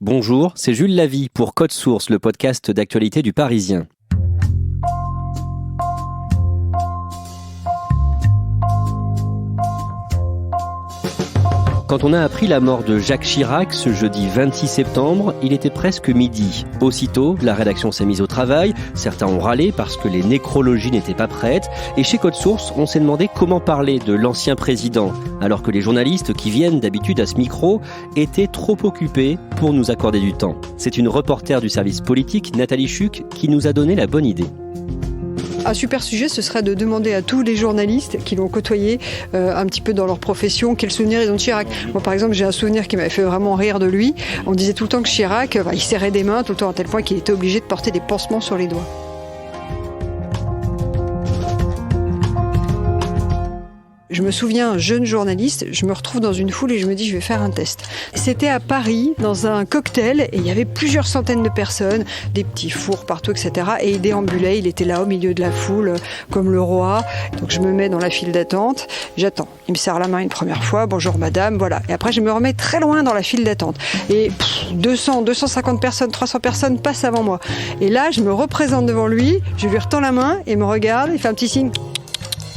Bonjour, c'est Jules Lavie pour Code Source, le podcast d'actualité du Parisien. Quand on a appris la mort de Jacques Chirac ce jeudi 26 septembre, il était presque midi. Aussitôt, la rédaction s'est mise au travail, certains ont râlé parce que les nécrologies n'étaient pas prêtes, et chez Code Source, on s'est demandé comment parler de l'ancien président, alors que les journalistes qui viennent d'habitude à ce micro étaient trop occupés pour nous accorder du temps. C'est une reporter du service politique, Nathalie Chuc, qui nous a donné la bonne idée. Un super sujet, ce serait de demander à tous les journalistes qui l'ont côtoyé un petit peu dans leur profession, quel souvenir ils ont de Chirac. Moi, par exemple, j'ai un souvenir qui m'avait fait vraiment rire de lui. On disait tout le temps que Chirac, il serrait des mains tout le temps, à tel point qu'il était obligé de porter des pansements sur les doigts. Je me souviens, jeune journaliste, je me retrouve dans une foule et je me dis je vais faire un test. C'était à Paris, dans un cocktail, et il y avait plusieurs centaines de personnes, des petits fours partout, etc. Et il déambulait, il était là au milieu de la foule, comme le roi. Donc je me mets dans la file d'attente, j'attends. Il me serre la main une première fois, bonjour madame, voilà. Et après je me remets très loin dans la file d'attente. Et 200, 250 personnes, 300 personnes passent avant moi. Et là, je me représente devant lui, je lui retends la main, il me regarde, il fait un petit signe.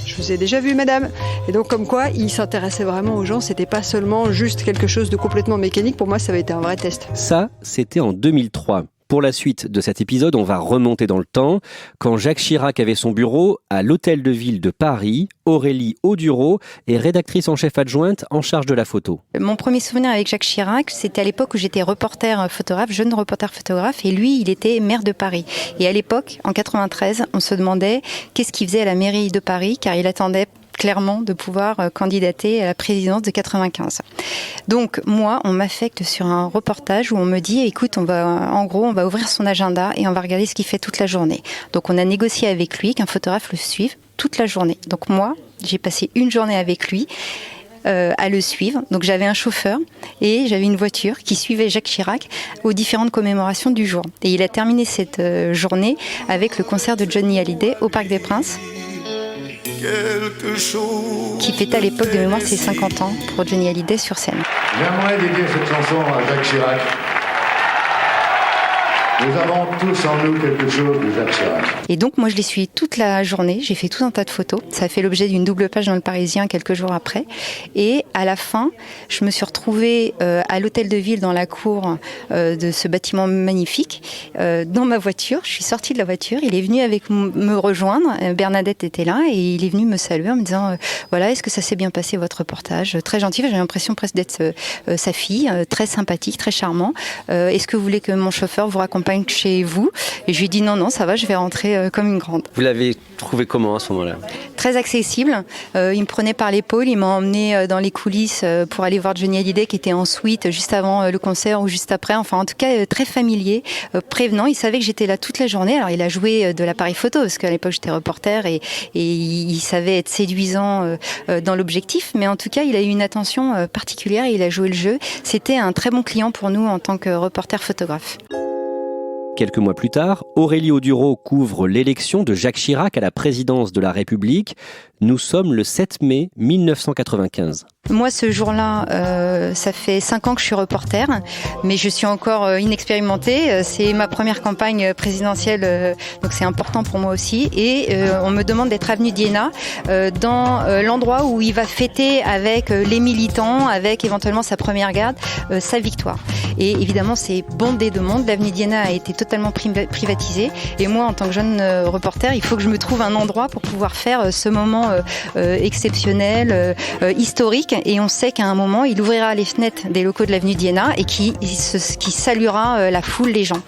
Je vous ai déjà vu, madame. Et donc, comme quoi, il s'intéressait vraiment aux gens. C'était pas seulement juste quelque chose de complètement mécanique. Pour moi, ça avait été un vrai test. Ça, c'était en 2003. Pour la suite de cet épisode, on va remonter dans le temps. Quand Jacques Chirac avait son bureau à l'Hôtel de Ville de Paris, Aurélie Audureau est rédactrice en chef adjointe en charge de la photo. Mon premier souvenir avec Jacques Chirac, c'était à l'époque où j'étais reporter photographe, jeune reporter photographe, et lui, il était maire de Paris. Et à l'époque, en 93, on se demandait qu'est-ce qu'il faisait à la mairie de Paris, car il attendait clairement de pouvoir candidater à la présidence de 95. Donc moi, on m'affecte sur un reportage où on me dit écoute, on va ouvrir son agenda et on va regarder ce qu'il fait toute la journée. Donc on a négocié avec lui qu'un photographe le suive toute la journée. Donc moi, j'ai passé une journée avec lui à le suivre. Donc j'avais un chauffeur et j'avais une voiture qui suivait Jacques Chirac aux différentes commémorations du jour. Et il a terminé cette journée avec le concert de Johnny Hallyday au Parc des Princes, qui fêtait à l'époque de mémoire ses 50 ans pour Johnny Hallyday sur scène. J'aimerais dédier cette chanson à Jacques Chirac. Nous avons tous en nous quelque chose de Jacques Chirac. Et donc moi je l'ai suivi toute la journée, j'ai fait tout un tas de photos. Ça a fait l'objet d'une double page dans le Parisien quelques jours après. Et à la fin, je me suis retrouvée à l'Hôtel de Ville dans la cour de ce bâtiment magnifique, dans ma voiture. Je suis sortie de la voiture, il est venu me rejoindre. Bernadette était là et il est venu me saluer en me disant voilà, est-ce que ça s'est bien passé votre reportage? Très gentil, j'ai l'impression presque d'être sa fille, très sympathique, très charmant. Est-ce que vous voulez que mon chauffeur vous raccompagne chez vous? Et je lui ai dit non, ça va, je vais rentrer comme une grande. Vous l'avez trouvé comment à ce moment-là? Très accessible. Il me prenait par l'épaule, il m'a emmené dans les coulisses pour aller voir Johnny Hallyday qui était en suite juste avant le concert ou juste après. Enfin, en tout cas, très familier, prévenant. Il savait que j'étais là toute la journée. Alors, il a joué de l'appareil photo parce qu'à l'époque, j'étais reporter et il savait être séduisant dans l'objectif. Mais en tout cas, il a eu une attention particulière et il a joué le jeu. C'était un très bon client pour nous en tant que reporter photographe. Quelques mois plus tard, Aurélie Audureau couvre l'élection de Jacques Chirac à la présidence de la République. Nous sommes le 7 mai 1995. Moi, ce jour-là, ça fait 5 ans que je suis reporter, mais je suis encore inexpérimentée. C'est ma première campagne présidentielle, donc c'est important pour moi aussi. Et on me demande d'être avenue d'Iéna, dans l'endroit où il va fêter avec les militants, avec éventuellement sa première garde, sa victoire. Et évidemment, c'est bondé de monde. L'avenue d'Iéna a été totalement privatisée. Et moi, en tant que jeune reporter, il faut que je me trouve un endroit pour pouvoir faire ce moment exceptionnel, historique. Et on sait qu'à un moment, il ouvrira les fenêtres des locaux de l'avenue d'Iéna et qui saluera la foule, les gens.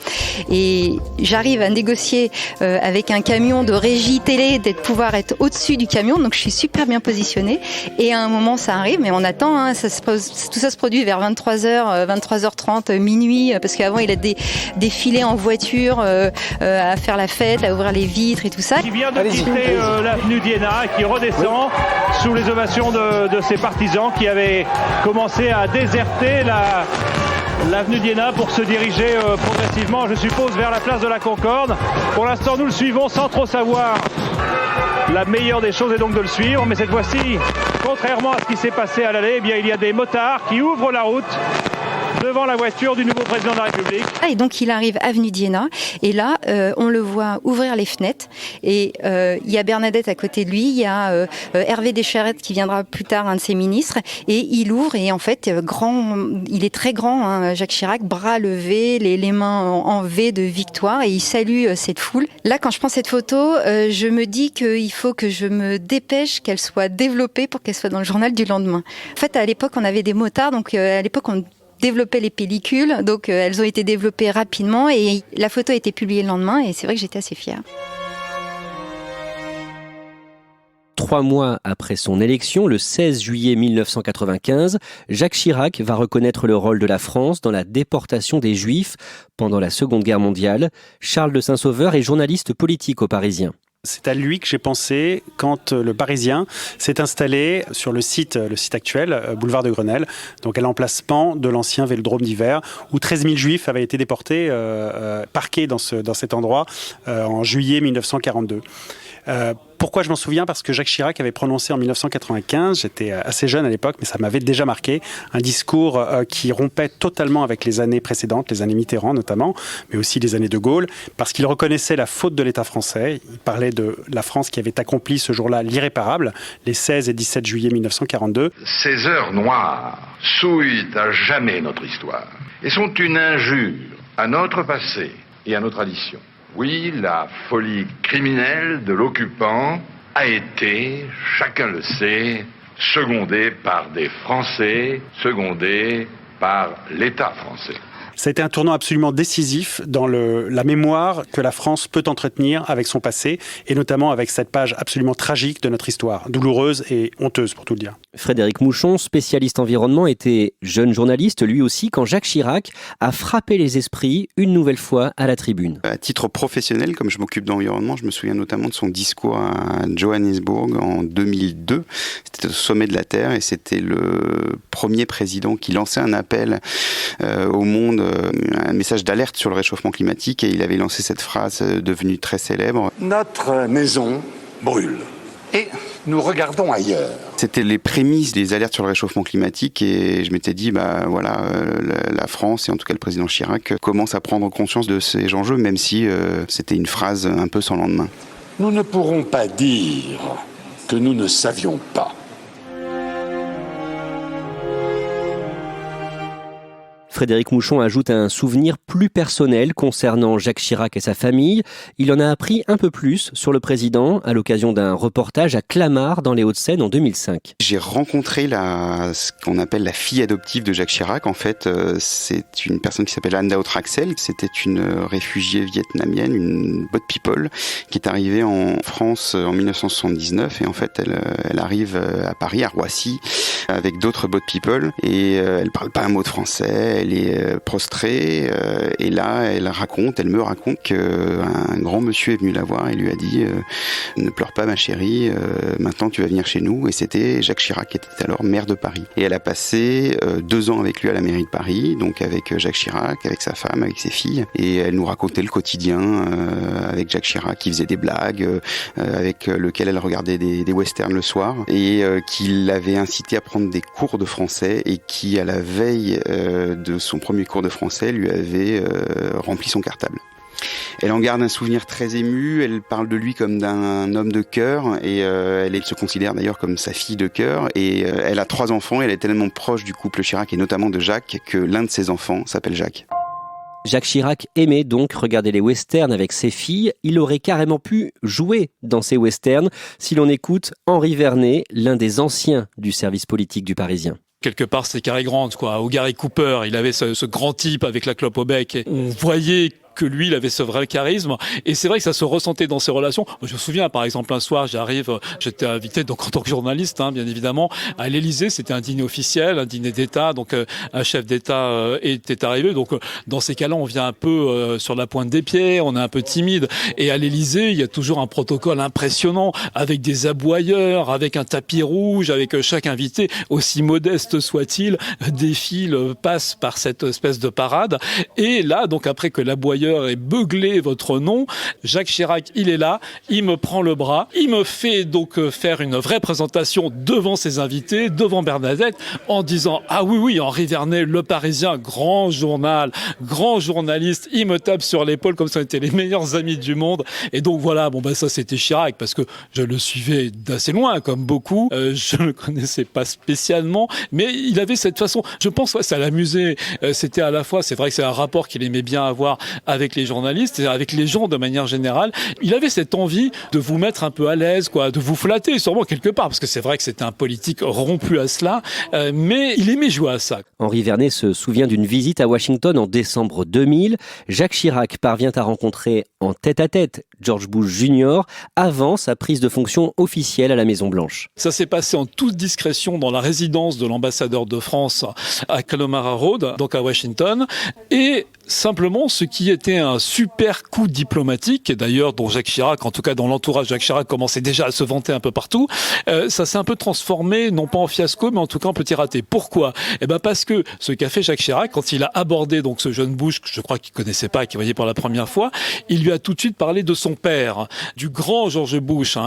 Et j'arrive à négocier avec un camion de régie télé de pouvoir être au-dessus du camion. Donc je suis super bien positionnée. Et à un moment, ça arrive, mais on attend. Tout ça se produit vers 23h, 23h30, minuit, parce qu'avant, il a défilé en voiture à faire la fête, à ouvrir les vitres et tout ça. Qui vient de quitter l'avenue d'Iéna et qui redescend sous les ovations de ses partisans qui avaient commencé à déserter l'avenue d'Iéna pour se diriger progressivement, je suppose, vers la place de la Concorde. Pour l'instant, nous le suivons sans trop savoir. La meilleure des choses est donc de le suivre, mais cette fois-ci, contrairement à ce qui s'est passé à l'aller, eh bien, il y a des motards qui ouvrent la route devant la voiture du nouveau président de la République. Et donc il arrive avenue d'Iéna et là on le voit ouvrir les fenêtres et il y a Bernadette à côté de lui, il y a Hervé Descharette qui viendra plus tard, un de ses ministres, et il ouvre et en fait il est très grand, hein, Jacques Chirac, bras levés, les mains en V de victoire, et il salue cette foule. Là quand je prends cette photo, je me dis qu'il faut que je me dépêche qu'elle soit développée pour qu'elle soit dans le journal du lendemain. En fait à l'époque on avait des motards, donc à l'époque on développer les pellicules, donc elles ont été développées rapidement et la photo a été publiée le lendemain et c'est vrai que j'étais assez fière. 3 mois après son élection, le 16 juillet 1995, Jacques Chirac va reconnaître le rôle de la France dans la déportation des Juifs pendant la Seconde Guerre mondiale. Charles de Saint-Sauveur est journaliste politique au Parisien. C'est à lui que j'ai pensé quand le Parisien s'est installé sur le site actuel, boulevard de Grenelle, donc à l'emplacement de l'ancien vélodrome d'hiver, où 13 000 Juifs avaient été déportés, parqués dans cet endroit en juillet 1942. Pourquoi je m'en souviens ? Parce que Jacques Chirac avait prononcé en 1995, j'étais assez jeune à l'époque, mais ça m'avait déjà marqué, un discours qui rompait totalement avec les années précédentes, les années Mitterrand notamment, mais aussi les années de Gaulle, parce qu'il reconnaissait la faute de l'État français. Il parlait de la France qui avait accompli ce jour-là l'irréparable, les 16 et 17 juillet 1942. Ces heures noires souillent à jamais notre histoire et sont une injure à notre passé et à nos traditions. Oui, la folie criminelle de l'occupant a été, chacun le sait, secondée par des Français, secondée par l'État français. Ça a été un tournant absolument décisif dans la mémoire que la France peut entretenir avec son passé, et notamment avec cette page absolument tragique de notre histoire, douloureuse et honteuse pour tout le dire. Frédéric Mouchon, spécialiste environnement, était jeune journaliste lui aussi quand Jacques Chirac a frappé les esprits une nouvelle fois à la tribune. À titre professionnel, comme je m'occupe d'environnement, je me souviens notamment de son discours à Johannesburg en 2002. C'était au sommet de la Terre et c'était le premier président qui lançait un appel au monde, un message d'alerte sur le réchauffement climatique, et il avait lancé cette phrase devenue très célèbre. Notre maison brûle et nous regardons ailleurs. C'était les prémices des alertes sur le réchauffement climatique et je m'étais dit, la France et en tout cas le président Chirac commence à prendre conscience de ces enjeux, même si c'était une phrase un peu sans lendemain. Nous ne pourrons pas dire que nous ne savions pas. Frédéric Mouchon ajoute un souvenir plus personnel concernant Jacques Chirac et sa famille. Il en a appris un peu plus sur le président à l'occasion d'un reportage à Clamart dans les Hauts-de-Seine en 2005. J'ai rencontré ce qu'on appelle la fille adoptive de Jacques Chirac. En fait, c'est une personne qui s'appelle Anne Dao Traxel. C'était une réfugiée vietnamienne, une boat people, qui est arrivée en France en 1979. Et en fait, elle arrive à Paris, à Roissy, avec d'autres boat people. Et elle parle pas un mot de français. Elle est prostrée et là, elle me raconte qu'un grand monsieur est venu la voir et lui a dit ne pleure pas ma chérie, maintenant tu vas venir chez nous. Et c'était Jacques Chirac qui était alors maire de Paris. Et elle a passé 2 ans avec lui à la mairie de Paris, donc avec Jacques Chirac, avec sa femme, avec ses filles. Et elle nous racontait le quotidien avec Jacques Chirac qui faisait des blagues, avec lequel elle regardait des westerns le soir et qui l'avait incité à prendre des cours de français et qui, à la veille de son premier cours de français, lui avait rempli son cartable. Elle en garde un souvenir très ému, elle parle de lui comme d'un homme de cœur et elle se considère d'ailleurs comme sa fille de cœur et elle a 3 enfants et elle est tellement proche du couple Chirac et notamment de Jacques que l'un de ses enfants s'appelle Jacques. Jacques Chirac aimait donc regarder les westerns avec ses filles. Il aurait carrément pu jouer dans ces westerns si l'on écoute Henri Vernet, l'un des anciens du service politique du Parisien. Quelque part, c'est Cary Grant, quoi. Ou Gary Cooper, il avait ce grand type avec la clope au bec. On voyait que lui, il avait ce vrai charisme. Et c'est vrai que ça se ressentait dans ses relations. Je me souviens, par exemple, un soir, j'étais invité, donc en tant que journaliste, bien évidemment, à l'Élysée. C'était un dîner officiel, un dîner d'État. Donc, un chef d'État était arrivé. Donc, dans ces cas-là, on vient un peu sur la pointe des pieds, on est un peu timide. Et à l'Élysée, il y a toujours un protocole impressionnant, avec des aboyeurs, avec un tapis rouge, avec chaque invité, aussi modeste soit-il, défile, passe par cette espèce de parade. Et là, donc, après que l'aboyeur d'ailleurs et beugler votre nom. Jacques Chirac, il est là, il me prend le bras, il me fait donc faire une vraie présentation devant ses invités, devant Bernadette, en disant « Ah oui, Henri Vernet, Le Parisien, grand journal, grand journaliste, il me tape sur l'épaule comme si on était les meilleurs amis du monde. » Et donc voilà, ça c'était Chirac, parce que je le suivais d'assez loin, comme beaucoup. Je ne le connaissais pas spécialement, mais il avait cette façon, je pense, ça l'amusait. C'était à la fois, c'est vrai que c'est un rapport qu'il aimait bien avoir avec les journalistes, et avec les gens de manière générale. Il avait cette envie de vous mettre un peu à l'aise, de vous flatter, sûrement quelque part, parce que c'est vrai que c'était un politique rompu à cela, mais il aimait jouer à ça. Henri Vernet se souvient d'une visite à Washington en décembre 2000. Jacques Chirac parvient à rencontrer en tête-à-tête George Bush Jr. avant sa prise de fonction officielle à la Maison-Blanche. Ça s'est passé en toute discrétion dans la résidence de l'ambassadeur de France à Kalomara Road, donc à Washington, et simplement ce qui était un super coup diplomatique, et d'ailleurs dont Jacques Chirac, en tout cas dans l'entourage de Jacques Chirac, commençait déjà à se vanter un peu partout, ça s'est un peu transformé, non pas en fiasco, mais en tout cas en petit raté. Pourquoi ? Parce que ce qu'a fait Jacques Chirac, quand il a abordé donc ce jeune Bush, que je crois qu'il connaissait pas, qu'il voyait pour la première fois, il lui a tout de suite parlé de son père, du grand George Bush.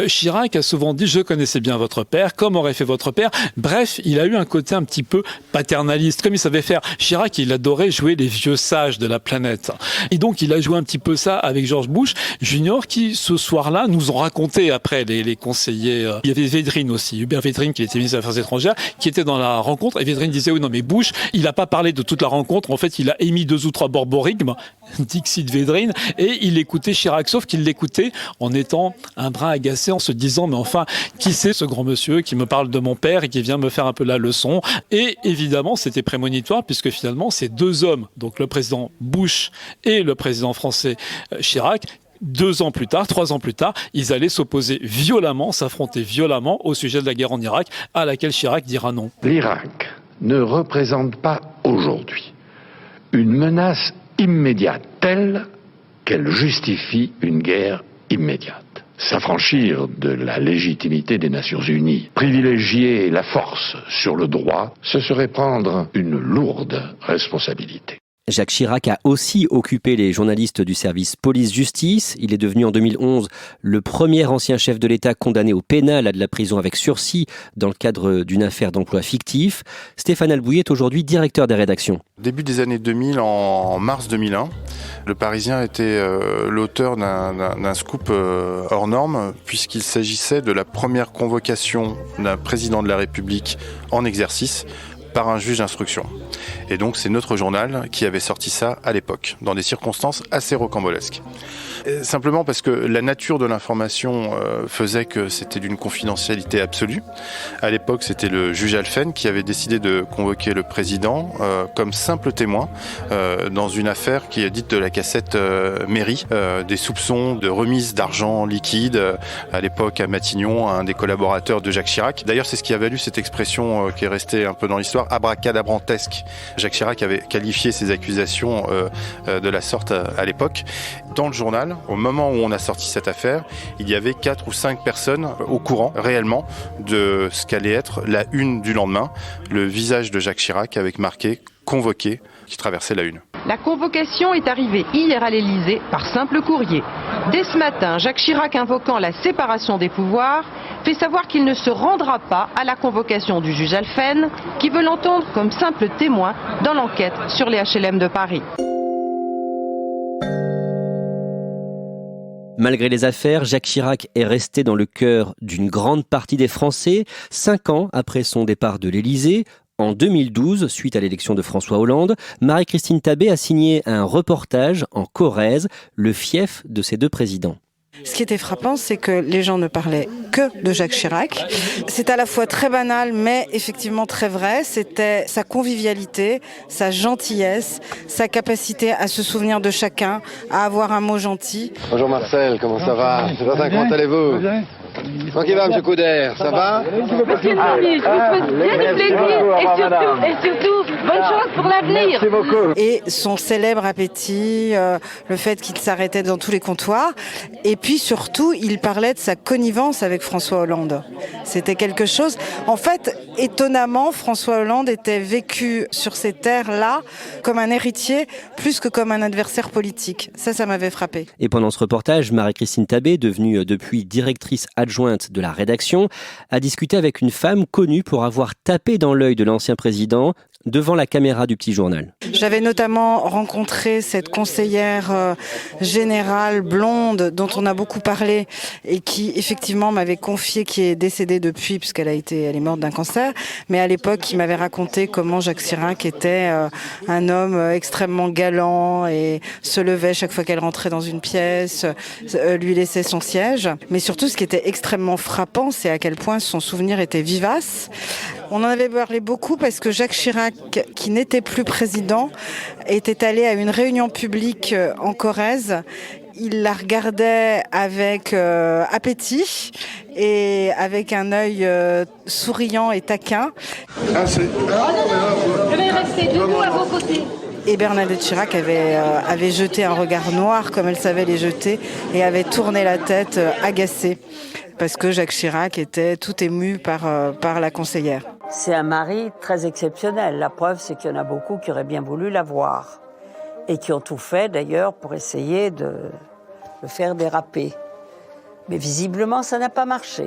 Chirac a souvent dit « Je connaissais bien votre père, comme aurait fait votre père ». Bref, il a eu un côté un petit peu paternaliste, comme il savait faire. Chirac, il adorait jouer les vieux sages de la planète. Et donc, il a joué un petit peu ça avec George Bush Junior, qui, ce soir-là, nous ont raconté après les conseillers. Il y avait Védrine aussi, Hubert Védrine, qui était ministre des Affaires étrangères, qui était dans la rencontre. Et Védrine disait, oui, non, mais Bush, il n'a pas parlé de toute la rencontre. En fait, il a émis 2 ou 3 borborigmes, Dixit Védrine, et il écoutait Chirac, sauf qu'il l'écoutait en étant un brin agacé, en se disant, mais enfin, qui c'est ce grand monsieur qui me parle de mon père et qui vient me faire un peu la leçon? Et évidemment, c'était prémonitoire, puisque finalement, ces 2 hommes, donc le président Bush et le président français Chirac, 2 ans plus tard, 3 ans plus tard, ils allaient s'opposer violemment, s'affronter violemment au sujet de la guerre en Irak, à laquelle Chirac dira non. L'Irak ne représente pas aujourd'hui une menace immédiate telle qu'elle justifie une guerre immédiate. S'affranchir de la légitimité des Nations Unies, privilégier la force sur le droit, ce serait prendre une lourde responsabilité. Jacques Chirac a aussi occupé les journalistes du service police-justice. Il est devenu en 2011 le premier ancien chef de l'État condamné au pénal à de la prison avec sursis dans le cadre d'une affaire d'emploi fictif. Stéphane Albouy est aujourd'hui directeur des rédactions. Début des années 2000, en mars 2001, Le Parisien était l'auteur d'un scoop hors norme, puisqu'il s'agissait de la première convocation d'un président de la République en exercice par un juge d'instruction. Et donc c'est notre journal qui avait sorti ça à l'époque, dans des circonstances assez rocambolesques. Simplement parce que la nature de l'information faisait que c'était d'une confidentialité absolue. À l'époque, c'était le juge Alphen qui avait décidé de convoquer le président comme simple témoin dans une affaire qui est dite de la cassette mairie, des soupçons de remise d'argent liquide à l'époque à Matignon, un des collaborateurs de Jacques Chirac. D'ailleurs, c'est ce qui a valu cette expression qui est restée un peu dans l'histoire, abracadabrantesque. Jacques Chirac avait qualifié ces accusations de la sorte à l'époque. Dans le journal, au moment où on a sorti cette affaire, il y avait 4 ou 5 personnes au courant réellement de ce qu'allait être la une du lendemain, le visage de Jacques Chirac avec marqué « Convoqué » qui traversait la une. La convocation est arrivée hier à l'Élysée par simple courrier. Dès ce matin, Jacques Chirac, invoquant la séparation des pouvoirs, fait savoir qu'il ne se rendra pas à la convocation du juge Alphen, qui veut l'entendre comme simple témoin dans l'enquête sur les HLM de Paris. Malgré les affaires, Jacques Chirac est resté dans le cœur d'une grande partie des Français, 5 ans après son départ de l'Élysée. En 2012, suite à l'élection de François Hollande, Marie-Christine Tabbé a signé un reportage en Corrèze, le fief de ces 2 présidents. Ce qui était frappant, c'est que les gens ne parlaient que de Jacques Chirac. C'est à la fois très banal, mais effectivement très vrai. C'était sa convivialité, sa gentillesse, sa capacité à se souvenir de chacun, à avoir un mot gentil. Bonjour Marcel, comment ça va? Sébastien, comment allez-vous? Comment il va, M. Couder? Ça va? Je vous souhaite bien du plaisir et surtout Bonne chance pour l'avenir. Merci beaucoup. Et son célèbre appétit, le fait qu'il s'arrêtait dans tous les comptoirs. Et puis surtout, il parlait de sa connivence avec François Hollande. C'était quelque chose... En fait, étonnamment, François Hollande était vécu sur ces terres-là comme un héritier, plus que comme un adversaire politique. Ça m'avait frappé. Et pendant ce reportage, Marie-Christine Tabé, devenue depuis directrice adjointe de la rédaction, a discuté avec une femme connue pour avoir tapé dans l'œil de l'ancien président devant la caméra du Petit Journal. J'avais notamment rencontré cette conseillère générale blonde dont on a beaucoup parlé et qui effectivement m'avait confié, qui est décédée depuis puisqu'elle elle est morte d'un cancer, mais à l'époque qui m'avait raconté comment Jacques Chirac était un homme extrêmement galant et se levait chaque fois qu'elle rentrait dans une pièce, lui laissait son siège. Mais surtout, ce qui était extrêmement frappant, c'est à quel point son souvenir était vivace. On en avait parlé beaucoup parce que Jacques Chirac, qui n'était plus président, était allé à une réunion publique en Corrèze. Il la regardait avec appétit et avec un œil souriant et taquin. Je vais rester debout à vos côtés. Et Bernadette Chirac avait jeté un regard noir comme elle savait les jeter et avait tourné la tête agacée parce que Jacques Chirac était tout ému par la conseillère. C'est un mari très exceptionnel. La preuve, c'est qu'il y en a beaucoup qui auraient bien voulu l'avoir et qui ont tout fait d'ailleurs pour essayer de le faire déraper. Mais visiblement, ça n'a pas marché.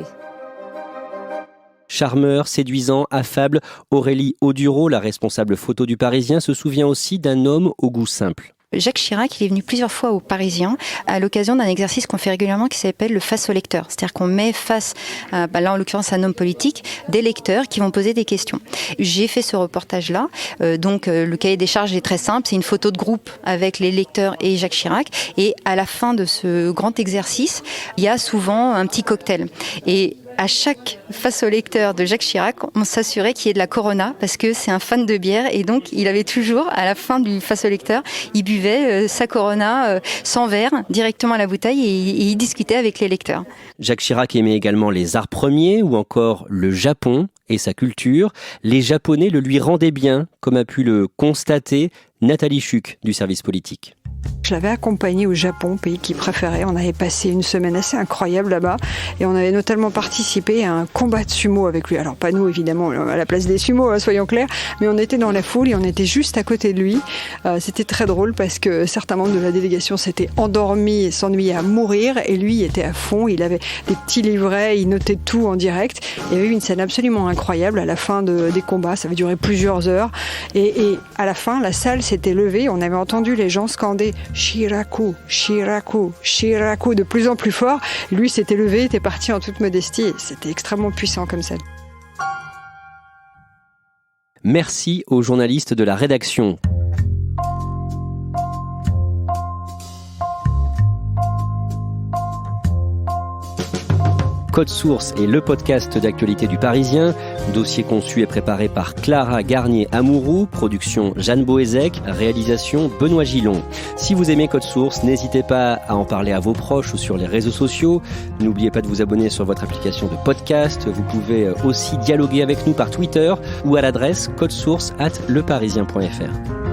Charmeur, séduisant, affable, Aurélie Audureau, la responsable photo du Parisien, se souvient aussi d'un homme au goût simple. Jacques Chirac, il est venu plusieurs fois au Parisien à l'occasion d'un exercice qu'on fait régulièrement qui s'appelle le face au lecteur. C'est-à-dire qu'on met face, là en l'occurrence un homme politique, des lecteurs qui vont poser des questions. J'ai fait ce reportage-là. Le cahier des charges est très simple. C'est une photo de groupe avec les lecteurs et Jacques Chirac. Et à la fin de ce grand exercice, il y a souvent un petit cocktail. Et à chaque face au lecteur de Jacques Chirac, on s'assurait qu'il y ait de la Corona parce que c'est un fan de bière et donc il avait toujours, à la fin du face au lecteur, il buvait sa Corona sans verre directement à la bouteille et il discutait avec les lecteurs. Jacques Chirac aimait également les arts premiers ou encore le Japon et sa culture. Les Japonais le lui rendaient bien, comme a pu le constater Nathalie Chuc du service politique. Je l'avais accompagné au Japon, pays qu'il préférait. On avait passé une semaine assez incroyable là-bas et on avait notamment participé à un combat de sumo avec lui. Alors pas nous évidemment à la place des sumos, soyons clairs, mais on était dans la foule et on était juste à côté de lui. C'était très drôle parce que certains membres de la délégation s'étaient endormis et s'ennuyaient à mourir et lui était à fond. Il avait des petits livrets, il notait tout en direct. Il y avait eu une scène absolument incroyable à la fin des combats. Ça avait duré plusieurs heures et à la fin, la salle s'était levée. On avait entendu les gens scander Chiraku, Chiraku, Chiraku de plus en plus fort. Lui s'était levé, était parti en toute modestie et c'était extrêmement puissant comme scène. Merci aux journalistes de la rédaction. Code Source est le podcast d'actualité du Parisien. Dossier conçu et préparé par Clara Garnier-Amouroux, production Jeanne Boézek, réalisation Benoît Gillon. Si vous aimez Code Source, n'hésitez pas à en parler à vos proches ou sur les réseaux sociaux. N'oubliez pas de vous abonner sur votre application de podcast. Vous pouvez aussi dialoguer avec nous par Twitter ou à l'adresse codesource@leparisien.fr.